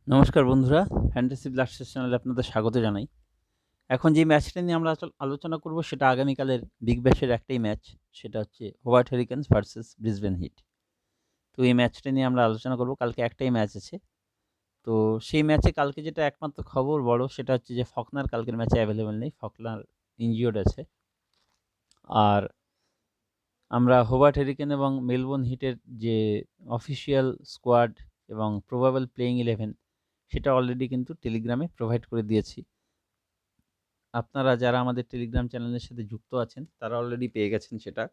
নমস্কার বন্ধুরা, fantasy Blasters চ্যানেলে আপনাদের স্বাগত জানাই। এখন যে ম্যাচটা নিয়ে আমরা আলোচনা করব সেটা আগামীকালের বিগ ব্যাশের একটাই ম্যাচ, সেটা হচ্ছে হোবার্ট হেরিকেনস ভার্সেস ব্রিসবেন হিট। তো এই ম্যাচটা নিয়ে আমরা আলোচনা করব। কালকে একটাই ম্যাচ আছে। তো সেই ম্যাচে কালকে যেটা একমাত্র খবর বড় সেটা হচ্ছে যে ফকনার কালকের ম্যাচে অ্যাভেলেবেল নেই, ফকনার ইনজিওর্ড আছে। আর আমরা হোবার্ট হেরিকেন এবং মেলবোর্ন হিটের যে অফিসিয়াল স্কোয়াড এবং প্রবাবল প্লেইং 11 সেটা অলরেডি কিন্তু টেলিগ্রামে প্রোভাইড করে দিয়েছি। আপনারা যারা আমাদের টেলিগ্রাম চ্যানেলের সাথে যুক্ত আছেন তারা অলরেডি পেয়ে গেছেন সেটা।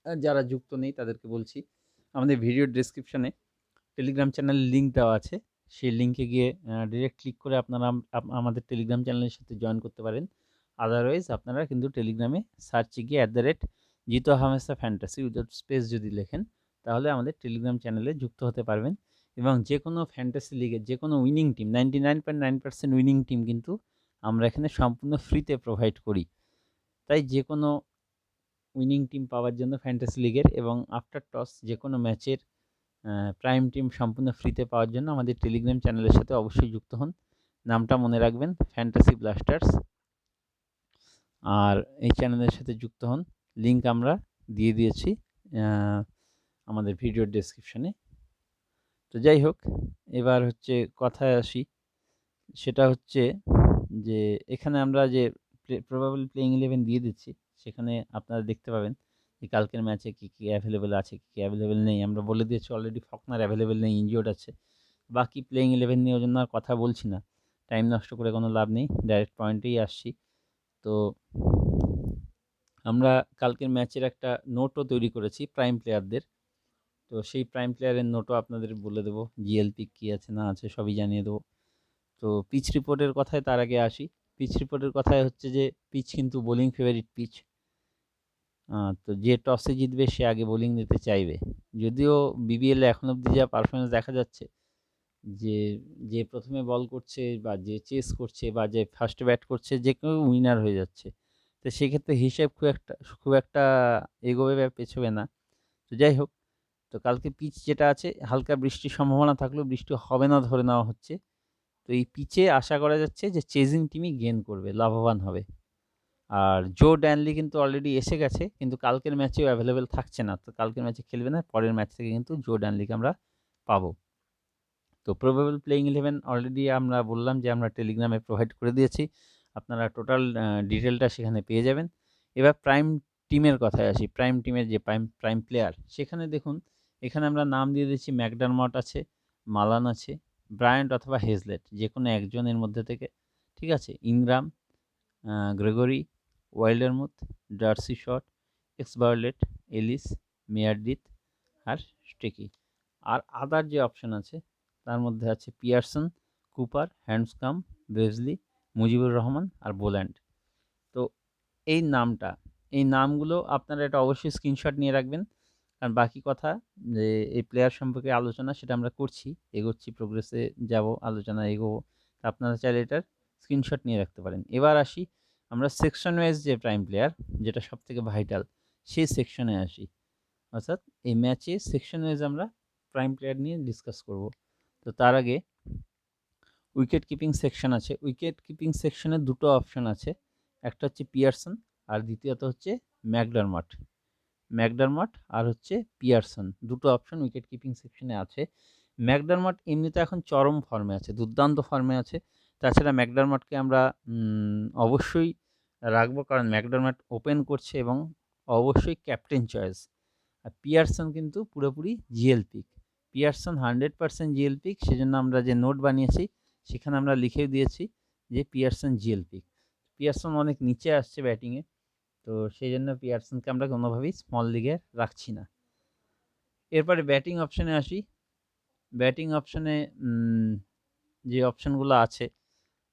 আর যারা যুক্ত নেই তাদেরকে বলছি, আমাদের ভিডিওর ডেসক্রিপশনে টেলিগ্রাম চ্যানেলের লিঙ্ক দেওয়া আছে। সেই লিঙ্কে গিয়ে ডিরেক্ট ক্লিক করে আপনারা আমাদের টেলিগ্রাম চ্যানেলের সাথে জয়েন করতে পারেন। আদারওয়াইজ আপনারা কিন্তু টেলিগ্রামে সার্চে গিয়ে @জিতো হামেশা ফ্যান্টাসি উইদাউট স্পেস যদি লেখেন তাহলে আমাদের টেলিগ্রাম চ্যানেলে যুক্ত হতে পারবেন। এবং যে কোনো ফ্যান্টাসি লিগের যে কোনো উইনিং টিম 99.9% উইনিং টিম কিন্তু আমরা এখানে সম্পূর্ণ ফ্রিতে প্রোভাইড করি। তাই যে কোনো উইনিং টিম পাওয়ার জন্য ফ্যান্টাসি লিগের এবং আফটার টস যে কোনো ম্যাচের প্রাইম টিম সম্পূর্ণ ফ্রিতে পাওয়ার জন্য আমাদের টেলিগ্রাম চ্যানেলের সাথে অবশ্যই যুক্ত হন। নামটা মনে রাখবেন, ফ্যান্টাসি ব্লাস্টার্স। আর এই চ্যানেলের সাথে যুক্ত হন, লিঙ্ক আমরা দিয়ে দিয়েছি আমাদের ভিডিওর ডেসক্রিপশনে। তো যাই হোক, এবার হচ্ছে কথায় আসি। সেটা হচ্ছে যে এখানে আমরা যে প্রবাবল প্লেইং 11 দিয়ে দিচ্ছি, সেখানে আপনারা দেখতে পাবেন যে কালকের ম্যাচে কী কী অ্যাভেলেবেল আছে, কী কী অ্যাভেলেবেল নেই। আমরা বলে দিয়েছি অলরেডি, ফকনার অ্যাভেলেবেল নেই, ইনজিওর্ড আছে। বাকি প্লেইং 11 নিয়ে ওই জন্য আর কথা বলছি না, টাইম নষ্ট করে কোনো লাভ নেই, ডাইরেক্ট পয়েন্টেই আসছি। তো আমরা কালকের ম্যাচের একটা নোটও তৈরি করেছি প্রাইম প্লেয়ারদের। তো সেই প্রাইম প্লেয়ারের নোটও আপনাদের বলে দেবো, জিএলপি কী আছে না আছে সবই জানিয়ে দেবো। তো পিচ রিপোর্টের কথায় তার আগে আসি। পিচ রিপোর্টের কথায় হচ্ছে যে পিচ কিন্তু বোলিং ফেভারিট পিচ। তো যে টসে জিতবে সে আগে বোলিং দিতে চাইবে। যদিও বিবিএলে এখন অবধি যা পারফরমেন্স দেখা যাচ্ছে, যে যে প্রথমে বল করছে বা যে চেস করছে বা যে ফার্স্টে ব্যাট করছে, যে কেউ উইনার হয়ে যাচ্ছে। তো সেক্ষেত্রে হিসেব খুব একটা এগোবে বা পেছোবে না। তো যাই হোক, তো কালকে পিচ যেটা আছে, হালকা বৃষ্টির সম্ভাবনা থাকলেও বৃষ্টি হবে না ধরে নেওয়া হচ্ছে। তো এই পিচে আশা করা যাচ্ছে যে চেজিং টিমই গেইন করবে, লাভবান হবে। আর জো ড্যানলি কিন্তু অলরেডি এসে গেছে, কিন্তু কালকের ম্যাচেও অ্যাভেলেবেল থাকছে না। তো কালকের ম্যাচে খেলবে না, পরের ম্যাচ থেকে কিন্তু জো ড্যানলিকে আমরা পাবো। তো প্রবাবল প্লেইং 11 অলরেডি আমরা বললাম যে আমরা টেলিগ্রামে প্রোভাইড করে দিয়েছি। আপনারা টোটাল ডিটেলটা সেখানে পেয়ে যাবেন। এবার প্রাইম টিমের কথায় আসি। প্রাইম টিমের যে প্রাইম প্লেয়ার, সেখানে দেখুন, এখানে আমরা নাম দিয়ে দিচ্ছি ম্যাকডারমট আছে, মালান আছে, ব্রায়ান্ট অথবা হেজলেট, যে কোনো একজনের মধ্যে থেকে। ঠিক আছে? Ingram, Gregory, Wildermuth, Darcy Short, Xavier Bartlett, Ellis, Meredith আর স্টেকি। আর আদার যে অপশন আছে তার মধ্যে আছে Pearson, Cooper, Handscomb, Beazley, Mujibur Rahman আর বোল্যান্ড। তো এই নামটা, এই নামগুলো আপনারা এটা অবশ্যই স্ক্রিনশট নিয়ে রাখবেন। কারণ বাকি কথা, যে এই প্লেয়ার সম্পর্কে আলোচনা সেটা আমরা করছি, এগোচ্ছি, প্রোগ্রেসে যাব, আলোচনা এগোবো। তা আপনারা চাইলে এটার স্ক্রিনশট নিয়ে রাখতে পারেন। এবার আসি আমরা সেকশন ওয়াইজ যে প্রাইম প্লেয়ার, যেটা সবথেকে ভাইটাল, সেই সেকশনে আসি। অর্থাৎ এই ম্যাচে সেকশন ওয়াইজ আমরা প্রাইম প্লেয়ার নিয়ে ডিসকাস করব। তো তার আগে উইকেট কিপিং সেকশন আছে। উইকেট কিপিং সেকশনে দুটো অপশন আছে, একটা হচ্ছে পিয়ারসন আর দ্বিতীয়ত হচ্ছে ম্যাকডারমট। ম্যাকডারমট আর হচ্ছে পিয়ারসন, দুটো অপশন উইকেট কিপিং সেকশনে আছে। ম্যাকডারমট এমনিতে এখন চরম ফর্মে আছে, দুর্দান্ত ফর্মে আছে। তাছাড়া ম্যাকডারমটকে আমরা অবশ্যই রাখবো, কারণ ম্যাকডারমট ওপেন করছে এবং অবশ্যই ক্যাপ্টেন চয়েস। আর পিয়ারসন কিন্তু পুরোপুরি GL pick. Pearson 100% GL pick, সেজন্য আমরা যে নোট বানিয়েছি সেখানে আমরা লিখে দিয়েছি যে পিয়ারসন জিএল পিক। পিয়ারসন অনেক নিচে আসছে ব্যাটিংয়ে, তো সেই জন্য পিয়ারসনকে আমরা কোনোভাবেই স্মল লিগে রাখছি না। এরপরে ব্যাটিং অপশনে আসি। ব্যাটিং অপশনে যে অপশনগুলো আছে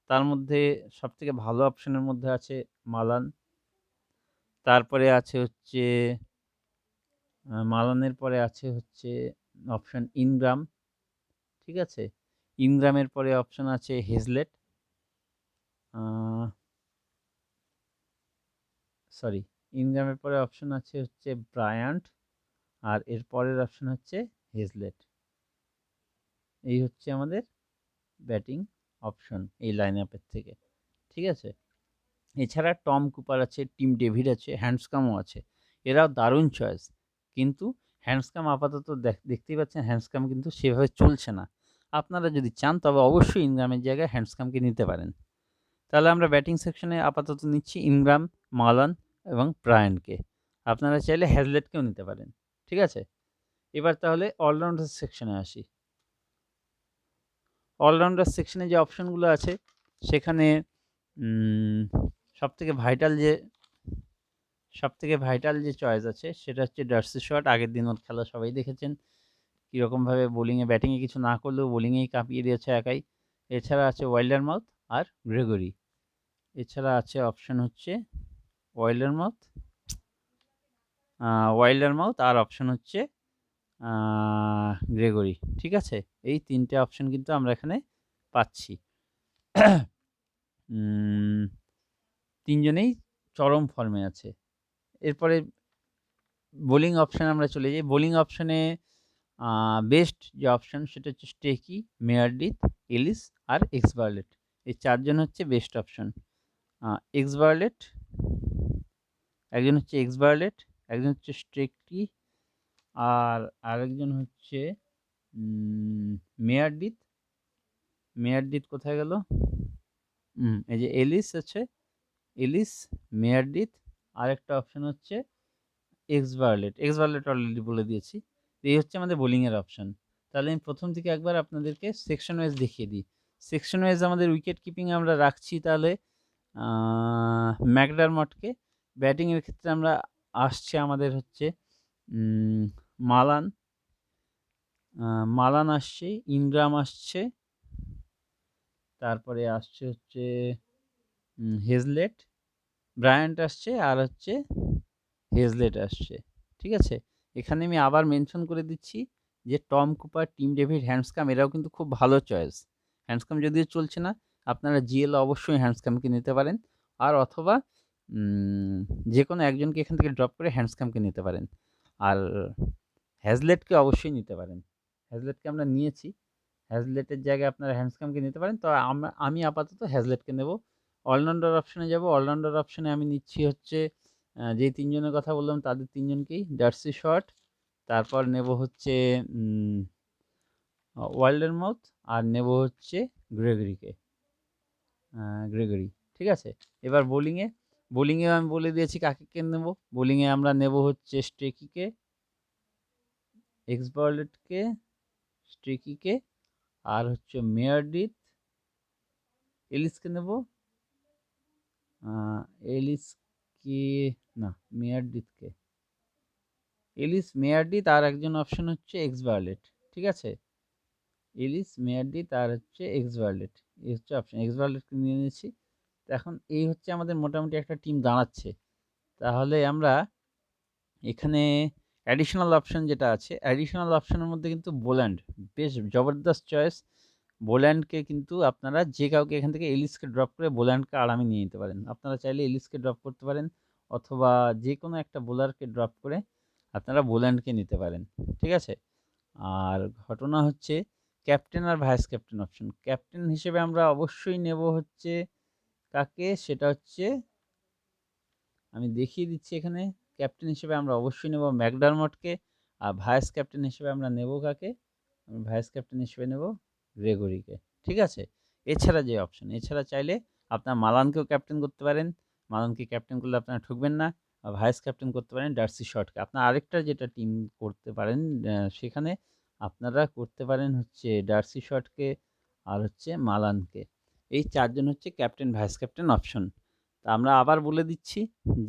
তার মধ্যে সবথেকে ভালো অপশনের মধ্যে আছে মালান। তারপরে আছে হচ্ছে মালানের পরে আছে হচ্ছে অপশন ইনগ্রাম। ঠিক আছে? ইনগ্রামের পরে অপশন আছে হেজলেট, সরি, ইনগ্রামের পরে অপশন আছে হচ্ছে ব্রায়ান্ট, আর এর পরের অপশন হচ্ছে হেজলেট। এই হচ্ছে আমাদের ব্যাটিং অপশন এই লাইন আপের থেকে, ঠিক আছে? এছাড়া টম কুপার আছে, টিম ডেভিড আছে, হ্যান্ডস্কমও আছে। এরাও দারুণ চয়েস। কিন্তু হ্যান্ডস্কম আপাতত দেখতেই পাচ্ছেন হ্যান্ডস্কম কিন্তু সেভাবে চলছে না। আপনারা যদি চান তবে অবশ্যই ইনগ্রামের জায়গায় হ্যান্ডস্কমকে নিতে পারেন। তাহলে আমরা ব্যাটিং সেকশনে আপাতত নিচ্ছি ইনগ্রাম, মালান এবং ব্রায়ানকে। আপনারা চাইলে হ্যাজলেটকেও নিতে পারেন, ঠিক আছে? এবার তাহলে অলরাউন্ডার সেকশনে আসি। অলরাউন্ডার সেকশনে যে অপশনগুলো আছে সেখানে সবথেকে ভাইটাল যে চয়েস আছে সেটা হচ্ছে ডার্সি শট। আগের দিন ওর খেলা সবাই দেখেছেন কীরকমভাবে বোলিংয়ে ব্যাটিংয়ে কিছু না করলেও বোলিংয়েই কাঁপিয়ে দিয়েছে একাই। এছাড়া আছে ওয়াইল্ডারমাউথ আর গ্রেগরি। এছাড়া আছে অপশন হচ্ছে ওয়াইল্ডারমাউথ আর অপশন হচ্ছে গ্রেগরি, ঠিক আছে? এই তিনটে অপশন কিন্তু আমরা এখানে পাচ্ছি। তিনজনেই চরম ফর্মে আছে। এরপরে বোলিং অপশানে আমরা চলে যাই। বোলিং অপশানে বেস্ট যে অপশান সেটা হচ্ছে স্টেকি, মেয়ারডিথ, এলিস আর এক্সবার্লেট। এই চারজন হচ্ছে বেস্ট অপশান। এক্সবার্লেট, একজন হচ্ছে এক্সবার্লেট, একজন হচ্ছে স্টেকি, আর আরেকজন হচ্ছে মেয়ারডিথ। মেয়ারডিথ কোথায় গেল? এই যে এলিস আছে, এলিস, মেয়ারডিথ, আরেকটা অপশান হচ্ছে এক্সবার্লেট অলরেডি বলে দিয়েছি। এই হচ্ছে আমাদের বোলিংয়ের অপশান। তাহলে আমি প্রথম থেকে একবার আপনাদেরকে সেকশন ওয়াইজ দেখিয়ে দিই। সেকশন ওয়াইজ আমাদের উইকেট কিপিংয়ে আমরা রাখছি তাহলে ম্যাকডারমটকে। ব্যাটিংয়ের ক্ষেত্রে আমরা আসছে আমাদের হচ্ছে মালান আসছে, ইনগ্রাম আসছে, তারপরে আসছে হচ্ছে হেজলেট, ব্রায়ান্ট আসছে, আর হচ্ছে হেজলেট আসছে, ঠিক আছে? এখানে আমি আবার মেনশন করে দিচ্ছি যে টম কুপার, টিম ডেভিড, হ্যান্ডস্কম এরাও কিন্তু খুব ভালো চয়েস। হ্যান্ডস্কম যদিও চলছে না, আপনারা জিএল অবশ্যই হ্যান্ডস্কমকে নিতে পারেন, আর অথবা যে কোনো একজনকে এখান থেকে ড্রপ করে হ্যান্ডস্কমকে নিতে পারেন। আর হ্যাজলেটকে অবশ্যই নিতে পারেন। হ্যাজলেটকে আমরা নিয়েছি, হ্যাজলেটের জায়গায় আপনারা হ্যান্ডস্কমকে নিতে পারেন। তো আমি আপাতত হ্যাজলেটকে নেব। অলরাউন্ডার অপশানে যাব। অলরাউন্ডার অপশানে আমি নিচ্ছি হচ্ছে যেই তিনজনের কথা বললাম তাদের তিনজনকেই, ডার্সি শট, তারপর নেব হচ্ছে ওয়াইল্ডারমাউথ, আর নেব হচ্ছে গ্রেগরিকে, গ্রেগরি, ঠিক আছে? এবার বোলিংয়ে আমি বলে দিয়েছি কাকে নেব। বোলিংয়ে আমরা নেব হচ্ছে স্টেকিকে, এক্সবার্লেটকে, স্টেকিকে, আর হচ্ছে মেয়ারডিথ, এলিসকে নেব, এলিসকে না, মেয়ারডিথকে, এলিস, মেয়ারডিথ, আর একজন অপশন হচ্ছে এক্সবার্লেট, ঠিক আছে? এলিস, মেয়ারডিথ আর হচ্ছে এক্সবার্লেট, এই হচ্ছে অপশন। এক্সবার্লেটকে নিয়ে নিয়েছি। তো এখন এই হচ্ছে আমাদের মোটামুটি একটা টিম দাঁড়াচ্ছে। তাহলে আমরা এখানে অ্যাডিশনাল অপশন যেটা আছে, অ্যাডিশনাল অপশনের মধ্যে কিন্তু বোল্যান্ড বেশ জবরদস্ত চয়েস। বোল্যান্ডকে কিন্তু আপনারা যে কাউকে এখান থেকে এলিসকে ড্রপ করে বোল্যান্ডকে আরামে নিয়ে নিতে পারেন। আপনারা চাইলে এলিসকে ড্রপ করতে পারেন, অথবা যে কোনো একটা বোলারকে ড্রপ করে আপনারা বোল্যান্ডকে নিতে পারেন, ঠিক আছে? আর ঘটনা হচ্ছে ক্যাপ্টেন আর ভাইস ক্যাপ্টেন অপশন। ক্যাপ্টেন হিসেবে আমরা অবশ্যই নেব হচ্ছে কাকে, সেটা হচ্ছে আমি দেখিয়ে দিচ্ছি এখানে। ক্যাপ্টেন হিসেবে আমরা অবশ্যই নেব ম্যাকডারমটকে, আর ভাইস ক্যাপ্টেন হিসেবে আমরা নেব কাকে? ভাইস ক্যাপ্টেন হিসেবে নেব গ্রেগরিকে, ঠিক আছে? এছাড়া চাইলে আপনার মালানকেও ক্যাপ্টেন করতে পারেন। মালানকে ক্যাপ্টেন করলে আপনারা ঠকবেন না। আর ভাইস ক্যাপ্টেন করতে পারেন ডার্সি শটকে। আপনার আরেকটা যেটা টিম করতে পারেন, সেখানে আপনারা করতে পারেন হচ্ছে ডার্সি শটকে আর হচ্ছে মালানকে। এই চারজন হচ্ছে ক্যাপ্টেন ভাইস ক্যাপ্টেন অপশন। তা আমরা আবার বলে দিচ্ছি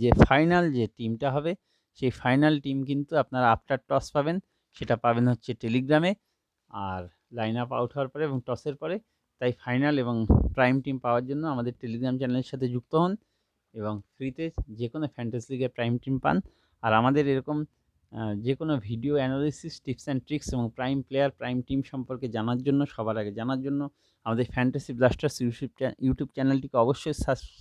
যে ফাইনাল যে টিমটা হবে সেই ফাইনাল টিম কিন্তু আপনারা আফটার টস পাবেন। সেটা পাবেন হচ্ছে টেলিগ্রামে, আর লাইন আপ আউট হওয়ার পরে এবং টসের পরে। তাই ফাইনাল এবং প্রাইম টিম পাওয়ার জন্য আমাদের টেলিগ্রাম চ্যানেলের সাথে যুক্ত হন এবং ফ্রিতে যে কোনো ফ্যান্টাসি লিগের প্রাইম টিম পান। আর আমাদের এরকম যে কোনো video analysis, tips and tricks এবং প্রাইম প্লেয়ার, প্রাইম টিম সম্পর্কে জানার জন্য, সবার আগে জানার জন্য আমাদের ফ্যান্টাসি ব্লাস্টার্স ইউটিউব চ্যানেলটিকে অবশ্যই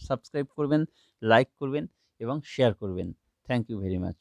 সাবস্ক্রাইব করবেন, লাইক করবেন এবং শেয়ার করবেন। Thank you very much.